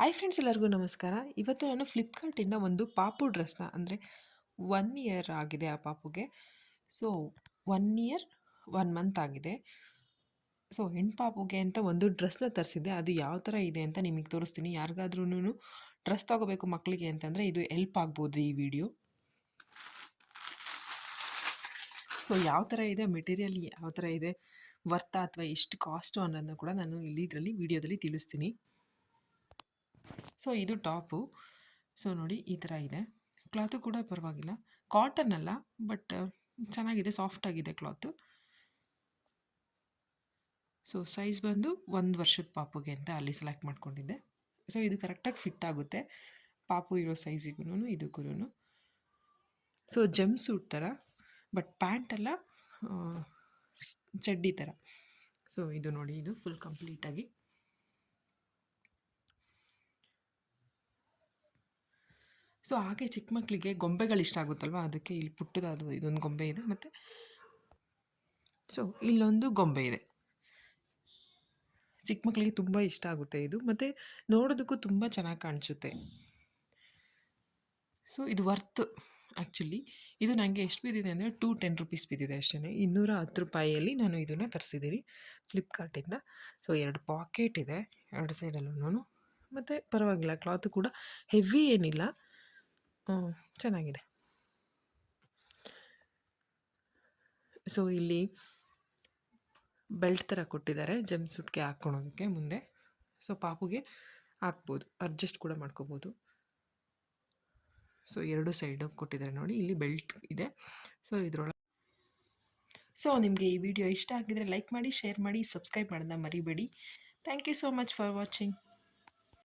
Hi friends, ಎಲ್ಲರಿಗೂ ನಮಸ್ಕಾರ. ಇವತ್ತು ನಾನು ಫ್ಲಿಪ್ಕಾರ್ಟಿಂದ ಒಂದು ಪಾಪು ಡ್ರೆಸ್ನ ಅಂದರೆ 1 ಇಯರ್ ಆಗಿದೆ ಆ ಪಾಪುಗೆ. ಸೊ 1 ಇಯರ್ 1 ಮಂತ್ ಆಗಿದೆ. ಸೊ ಹೆಣ್ಣು ಪಾಪುಗೆ ಅಂತ ಒಂದು ಡ್ರೆಸ್ನ ತರಿಸಿದ್ದೆ. ಅದು ಯಾವ ಥರ ಇದೆ ಅಂತ ನಿಮಗೆ ತೋರಿಸ್ತೀನಿ. ಯಾರಿಗಾದ್ರೂ ಡ್ರೆಸ್ ತೊಗೋಬೇಕು ಮಕ್ಕಳಿಗೆ ಅಂತಂದರೆ ಇದು ಹೆಲ್ಪ್ ಆಗ್ಬೋದು ಈ ವಿಡಿಯೋ. ಸೊ ಯಾವ ಥರ ಇದೆ, ಮೆಟೀರಿಯಲ್ ಯಾವ ಥರ ಇದೆ, ವರ್ತಾ ಅಥವಾ ಎಷ್ಟು ಕಾಸ್ಟು ಅನ್ನೋದನ್ನ ಕೂಡ ನಾನು ಇದರಲ್ಲಿ ವಿಡಿಯೋದಲ್ಲಿ ತಿಳಿಸ್ತೀನಿ. ಸೊ ಇದು ಟಾಪು. ಸೊ ನೋಡಿ ಈ ಥರ ಇದೆ. ಕ್ಲಾತು ಕೂಡ ಪರವಾಗಿಲ್ಲ, ಕಾಟನ್ ಅಲ್ಲ, ಬಟ್ ಚೆನ್ನಾಗಿದೆ, ಸಾಫ್ಟಾಗಿದೆ ಕ್ಲಾತು. ಸೊ ಸೈಜ್ ಬಂದು 1 ವರ್ಷದ ಪಾಪುಗೆ ಅಂತ ಅಲ್ಲಿ ಸೆಲೆಕ್ಟ್ ಮಾಡ್ಕೊಂಡಿದ್ದೆ. ಸೊ ಇದು ಕರೆಕ್ಟಾಗಿ ಫಿಟ್ ಆಗುತ್ತೆ ಪಾಪು ಇರೋ ಸೈಜಿಗೂ ಇದಕ್ಕೂ. ಸೊ ಜಂಪ್ ಸೂಟ್ ಥರ, ಬಟ್ ಪ್ಯಾಂಟ್ ಎಲ್ಲ ಚಡ್ಡಿ ಥರ. ಸೊ ಇದು ನೋಡಿ, ಇದು ಫುಲ್ ಕಂಪ್ಲೀಟಾಗಿ. ಸೊ ಹಾಗೆ ಚಿಕ್ಕ ಮಕ್ಕಳಿಗೆ ಗೊಂಬೆಗಳು ಇಷ್ಟ ಆಗುತ್ತಲ್ವ, ಅದಕ್ಕೆ ಇಲ್ಲಿ ಪುಟ್ಟದಾದ ಇದೊಂದು ಗೊಂಬೆ ಇದೆ. ಮತ್ತು ಸೊ ಇಲ್ಲೊಂದು ಗೊಂಬೆ ಇದೆ. ಚಿಕ್ಕ ಮಕ್ಕಳಿಗೆ ತುಂಬ ಇಷ್ಟ ಆಗುತ್ತೆ ಇದು, ಮತ್ತು ನೋಡೋದಕ್ಕೂ ತುಂಬ ಚೆನ್ನಾಗಿ ಕಾಣಿಸುತ್ತೆ. ಸೊ ಇದು ವರ್ತ್ ಆ್ಯಕ್ಚುಲಿ. ಇದು ನನಗೆ ಎಷ್ಟು ಬಿದ್ದಿದೆ ಅಂದರೆ 210 ರೂಪೀಸ್ ಬಿದ್ದಿದೆ ಅಷ್ಟೇ. 210 ರೂಪಾಯಿಯಲ್ಲಿ ನಾನು ಇದನ್ನು ತರಿಸಿದ್ದೀನಿ ಫ್ಲಿಪ್ಕಾರ್ಟಿಂದ. ಸೊ 2 ಪಾಕೆಟ್ ಇದೆ 2 ಸೈಡಲ್ಲೂ, ಮತ್ತು ಪರವಾಗಿಲ್ಲ, ಕ್ಲಾತು ಕೂಡ ಹೆವಿ ಏನಿಲ್ಲ, ಚೆನ್ನಾಗಿದೆ. ಸೊ ಇಲ್ಲಿ ಬೆಲ್ಟ್ ಥರ ಕೊಟ್ಟಿದ್ದಾರೆ ಜಂಪ್ ಸೂಟ್ಗೆ ಹಾಕ್ಕೊಳೋದಕ್ಕೆ ಮುಂದೆ. ಸೊ ಪಾಪುಗೆ ಹಾಕ್ಬೋದು, ಅಡ್ಜಸ್ಟ್ ಕೂಡ ಮಾಡ್ಕೋಬೋದು. ಸೊ 2 ಸೈಡು ಕೊಟ್ಟಿದ್ದಾರೆ ನೋಡಿ, ಇಲ್ಲಿ ಬೆಲ್ಟ್ ಇದೆ. ಸೊ ಇದರೊಳಗೆ ನಿಮಗೆ ಈ ವಿಡಿಯೋ ಇಷ್ಟ ಆಗಿದ್ರೆ ಲೈಕ್ ಮಾಡಿ, ಶೇರ್ ಮಾಡಿ, ಸಬ್ಸ್ಕ್ರೈಬ್ ಮಾಡೋದನ್ನ ಮರಿಬೇಡಿ. Thank you so much for watching.